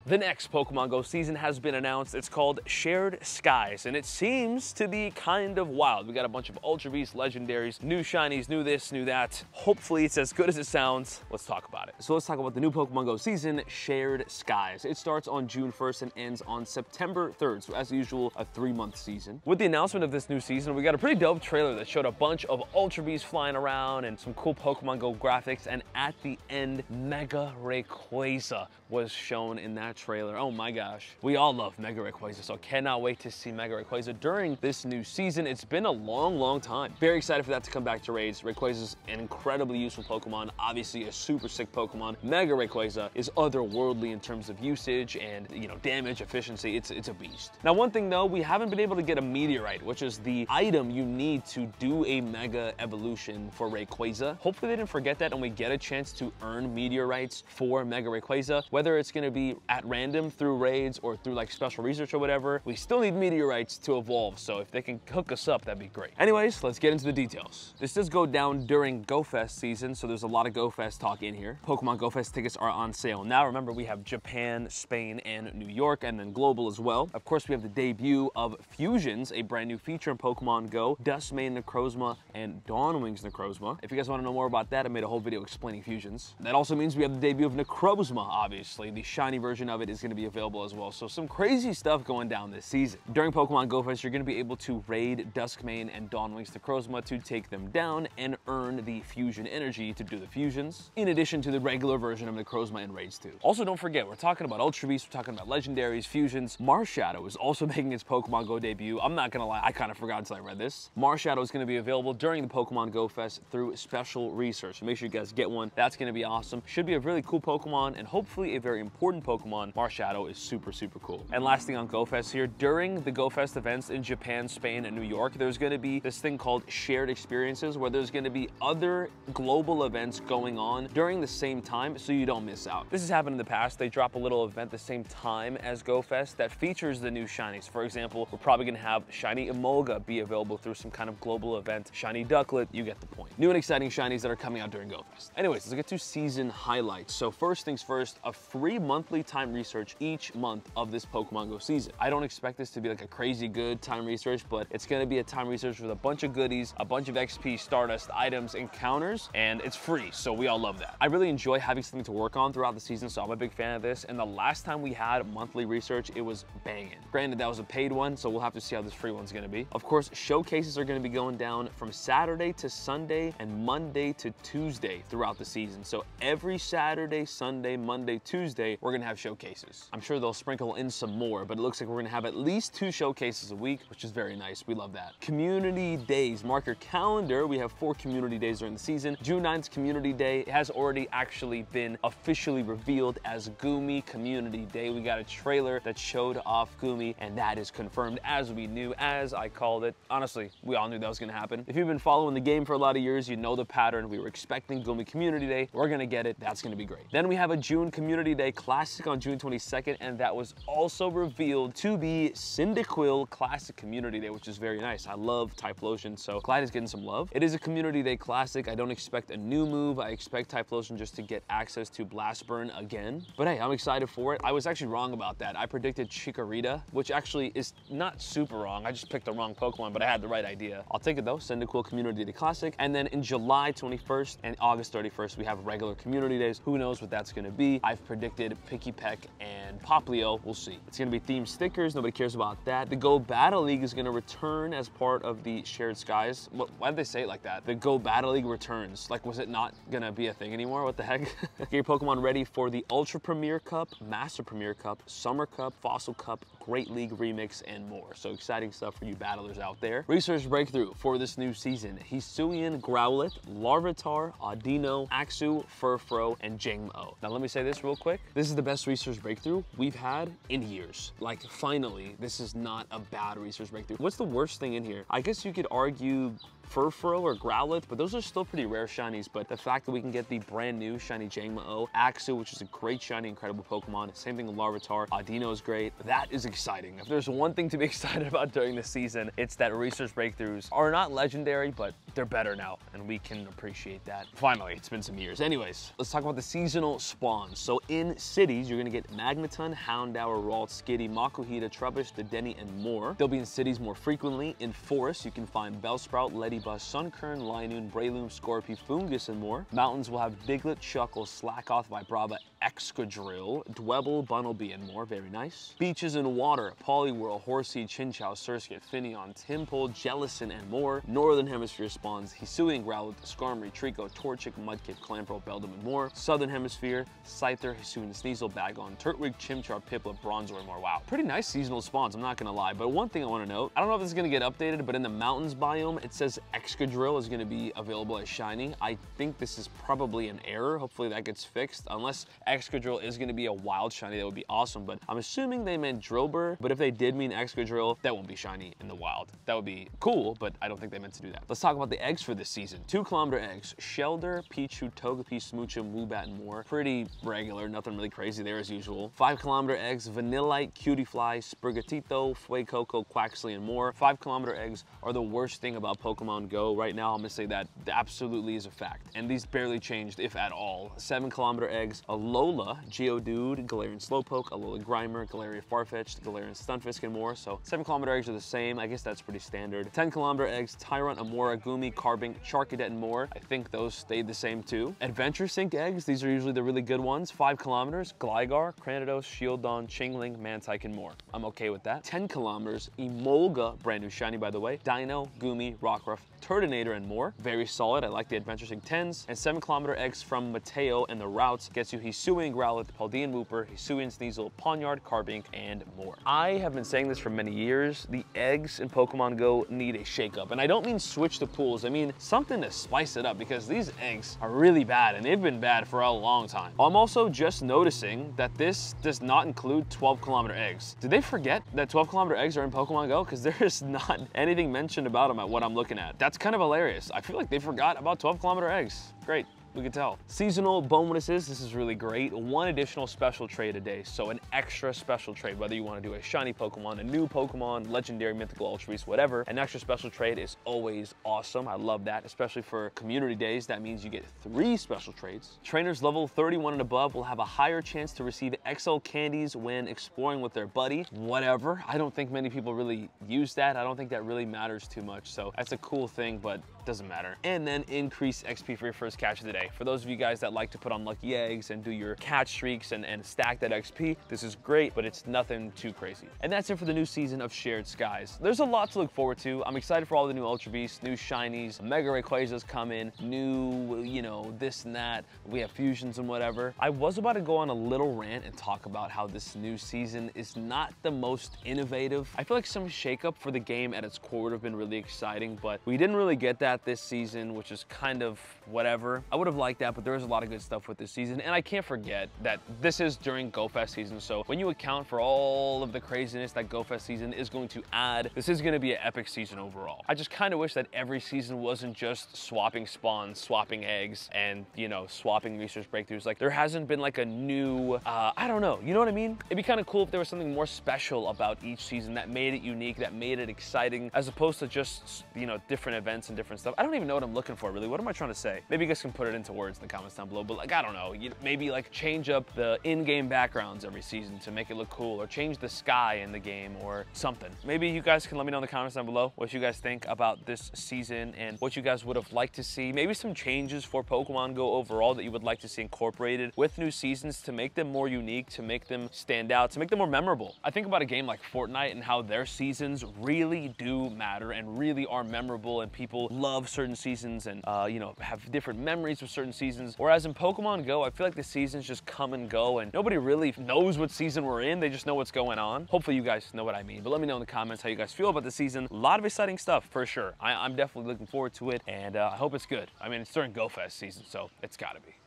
The next Pokemon Go season has been announced. It's called Shared Skies, and it seems to be kind of wild. We got a bunch of Ultra Beasts, Legendaries, new Shinies, new this, new that. Hopefully it's as good as it sounds. Let's talk about it. So let's talk about the new Pokemon Go season, Shared Skies. It starts on June 1st and ends on September 3rd. So as usual, a 3-month season. With the announcement of this new season, we got a pretty dope trailer that showed a bunch of Ultra Beasts flying around and some cool Pokemon Go graphics. And at the end, Mega Rayquaza was shown in that trailer. Oh my gosh. We all love Mega Rayquaza, so I cannot wait to see Mega Rayquaza during this new season. It's been a long time. Very excited for that to come back to Raids. Rayquaza is an incredibly useful Pokemon, obviously a super sick Pokemon. Mega Rayquaza is otherworldly in terms of usage and, you know, damage, efficiency. It's a beast. Now, one thing though, we haven't been able to get a Meteorite, which is the item you need to do a Mega Evolution for Rayquaza. Hopefully they didn't forget that and we get a chance to earn Meteorites for Mega Rayquaza, whether it's going to be at random through raids or through like special research or whatever. We still need Meteorites to evolve, so if they can hook us up, that'd be great. Anyways, let's get into the details. This does go down during GoFest season, so there's a lot of GoFest talk in here. Pokemon GoFest tickets are on sale now. Remember, we have Japan, Spain, and New York, and then global as well. Of course, we have the debut of Fusions, a brand new feature in Pokemon Go, Duskmane Necrozma and Dawnwings Necrozma. If you guys want to know more about that, I made a whole video explaining Fusions. That also means we have the debut of Necrozma, obviously. The shiny version of it is going to be available as well. So some crazy stuff going down this season. During Pokemon Go Fest, you're going to be able to raid Duskmane and Dawnwings Necrozma to take them down and earn the fusion energy to do the fusions, in addition to the regular version of Necrozma in raids too. Also, don't forget, we're talking about Ultra Beasts, we're talking about Legendaries, fusions. Marshadow is also making its Pokemon Go debut. I'm not going to lie, I kind of forgot until I read this. Marshadow is going to be available during the Pokemon Go Fest through special research. So make sure you guys get one. That's going to be awesome. Should be a really cool Pokemon and hopefully a very important Pokemon. Marshadow is super cool. And last thing on GoFest here, during the GoFest events in Japan, Spain, and New York, there's going to be this thing called shared experiences where there's going to be other global events going on during the same time so you don't miss out. This has happened in the past. They drop a little event the same time as GoFest that features the new shinies. For example, we're probably going to have Shiny Emolga be available through some kind of global event. Shiny Ducklet, you get the point. New and exciting shinies that are coming out during GoFest. Anyways, let's get to season highlights. So first things first, a free monthly time research each month of this Pokemon Go season. I don't expect this to be like a crazy good time research, but it's going to be a time research with a bunch of goodies, a bunch of XP, Stardust, items, encounters, and it's free, so we all love that. I really enjoy having something to work on throughout the season, so I'm a big fan of this, and the last time we had monthly research, it was banging. Granted, that was a paid one, so we'll have to see how this free one's going to be. Of course, showcases are going to be going down from Saturday to Sunday and Monday to Tuesday throughout the season. So every Saturday, Sunday, Monday, Tuesday, we're going to have showcases. I'm sure they'll sprinkle in some more, but it looks like we're going to have at least 2 showcases a week, which is very nice. We love that. Community days. Mark your calendar. We have 4 community days during the season. June 9th, Community Day. It has already actually been officially revealed as Gumi Community Day. We got a trailer that showed off Gumi, and that is confirmed as we knew, as I called it. Honestly, we all knew that was going to happen. If you've been following the game for a lot of years, you know the pattern. We were expecting Gumi Community Day. We're going to get it. That's going to be great. Then we have a June Community Day Classic on June 22nd, and that was also revealed to be Cyndaquil Classic Community Day, which is very nice. I love Typhlosion, so glad it's getting some love. It is a Community Day Classic. I don't expect a new move. I expect Typhlosion just to get access to Blast Burn again. But hey, I'm excited for it. I was actually wrong about that. I predicted Chikorita, which actually is not super wrong. I just picked the wrong Pokemon, but I had the right idea. I'll take it though. Cyndaquil Community Day Classic. And then in July 21st and August 31st, we have regular Community Days. Who knows what that's going to be? I've predicted Pikipek and Poplio. We'll see. It's going to be themed stickers. Nobody cares about that. The Go Battle League is going to return as part of the Shared Skies. Why did they say it like that? The Go Battle League returns. Like, was it not going to be a thing anymore? What the heck? Get your Pokemon ready for the Ultra Premier Cup, Master Premier Cup, Summer Cup, Fossil Cup, Great League Remix, and more. So exciting stuff for you battlers out there. Research breakthrough for this new season. Hisuian, Growlithe, Larvitar, Audino, Axew, Furfrou, and Jangmo. Now let me say this real quick. This is the best research breakthrough we've had in years. Like, finally, this is not a bad research breakthrough. What's the worst thing in here? I guess you could argue Furfurl or Growlithe, but those are still pretty rare shinies. But the fact that we can get the brand new shiny Jangmo-O, Axew, which is a great shiny, incredible Pokemon. Same thing with Larvitar. Dino is great. That is exciting. If there's one thing to be excited about during this season, it's that research breakthroughs are not legendary, but they're better now, and we can appreciate that. Finally, it's been some years. Anyways, let's talk about the seasonal spawns. So in cities, you're gonna get Magneton, Houndour, Ralt, Skitty, Makuhita, Trubbish, Dedenne, and more. They'll be in cities more frequently. In forests, you can find Bellsprout, Ledybus, Sunkern, Linoon, Breloom, Scorpy, Foongus, and more. Mountains will have Diglett, Shuckle, Slackoth, Vibrava, Excadrill, Dwebble, Bunnelby, and more. Very nice. Beaches and water, Poliwhirl, Horsea, Chinchou, Surskit, Finneon, Tympole, Jellicent, and more. Northern Hemisphere spawns Hisuian, Growlithe, Skarmory, Trico, Torchic, Mudkip, Clamperl, Beldum, and more. Southern Hemisphere, Scyther, Hisuian, Sneasel, Bagon, Turtwig, Chimchar, Piplup, Bronzor, and more. Wow. Pretty nice seasonal spawns, I'm not gonna lie. But one thing I wanna note, I don't know if this is gonna get updated, but in the mountains biome, it says Excadrill is gonna be available as shiny. I think this is probably an error. Hopefully that gets fixed. Unless Excadrill is gonna be a wild shiny, that would be awesome. But I'm assuming they meant Drillbur, but if they did mean Excadrill, that won't be shiny in the wild. That would be cool, but I don't think they meant to do that. Let's talk about the eggs for this season. 2-kilometer eggs, Shelder, Pichu, Togepi, Smoochum, Woobat, and more. Pretty regular, nothing really crazy there as usual. 5-kilometer eggs, Vanillite, Cutiefly, Sprigatito, Fuecoco, Quaxley, and more. 5-kilometer eggs are the worst thing about Pokemon Go right now. I'm gonna say that absolutely is a fact. And these barely changed, if at all. 7-kilometer eggs, Alola, Geodude, Galarian Slowpoke, Alola Grimer, Galarian Farfetch'd, Galarian Stunfisk, and more. So 7-kilometer eggs are the same. I guess that's pretty standard. 10-kilometer eggs, Tyrant, Amora, Gumi, Carbink, Charcadet, and more. I think those stayed the same too. Adventure Sync eggs, these are usually the really good ones. 5 kilometers, Gligar, Cranidos, Shieldon, Chingling, Mantike, and more. I'm okay with that. 10 kilometers, Emolga, brand new shiny by the way, Dino, Gumi, Rockruff, Turtonator, and more. Very solid. I like the Adventure Sync 10s. And 7-kilometer eggs from Mateo and the routes gets you Hisuian, Growlithe, Paldean Wooper, Hisuian Sneasel, Pawniard, Carbink, and more. I have been saying this for many years. The eggs in Pokemon Go need a shakeup. And I don't mean switch the pools. I mean something to spice it up, because these eggs are really bad, and they've been bad for a long time. I'm also just noticing that this does not include 12-kilometer eggs. Did they forget that 12-kilometer eggs are in Pokemon Go? Because there's not anything mentioned about them at what I'm looking at. That's kind of hilarious. I feel like they forgot about 12-kilometer eggs. Great. We can tell. Seasonal bonuses, this is really great. 1 additional special trade a day, so an extra special trade, whether you want to do a shiny Pokemon, a new Pokemon, legendary, mythical, ultra beast, whatever. An extra special trade is always awesome. I love that, especially for community days. That means you get 3 special trades. Trainers level 31 and above will have a higher chance to receive XL candies when exploring with their buddy. Whatever. I don't think many people really use that. I don't think that really matters too much, so that's a cool thing, but doesn't matter. And then increase XP for your first catch of the day. For those of you guys that like to put on lucky eggs and do your catch streaks and stack that XP, this is great, but it's nothing too crazy. And that's it for the new season of Shared Skies. There's a lot to look forward to. I'm excited for all the new Ultra Beasts, new Shinies, Mega Rayquazas come in, new, you know, this and that. We have fusions and whatever. I was about to go on a little rant and talk about how this new season is not the most innovative. I feel like some shakeup for the game at its core would have been really exciting, but we didn't really get that this season, which is kind of whatever. I would have liked that, but there is a lot of good stuff with this season, and I can't forget that this is during GoFest season, so when you account for all of the craziness that GoFest season is going to add, this is going to be an epic season overall. I just kind of wish that every season wasn't just swapping spawns, swapping eggs, and, you know, swapping research breakthroughs. Like, there hasn't been like a new, I don't know, you know what I mean? It'd be kind of cool if there was something more special about each season that made it unique, that made it exciting, as opposed to just, you know, different events and different stuff. I don't even know what I'm looking for, really. What am I trying to say? Maybe you guys can put it into words in the comments down below, but like, I don't know, maybe like change up the in-game backgrounds every season to make it look cool, or change the sky in the game or something. Maybe you guys can let me know in the comments down below what you guys think about this season and what you guys would have liked to see. Maybe some changes for Pokemon Go overall that you would like to see incorporated with new seasons to make them more unique, to make them stand out, to make them more memorable. I think about a game like Fortnite and how their seasons really do matter and really are memorable, and people love certain seasons and you know, have different memories of certain seasons. Whereas in Pokemon Go, I feel like the seasons just come and go and nobody really knows what season we're in. They just know what's going on. Hopefully you guys know what I mean, but let me know in the comments how you guys feel about the season. A lot of exciting stuff for sure. I'm definitely looking forward to it, and I hope it's good. I mean, it's during GoFest season, so it's gotta be.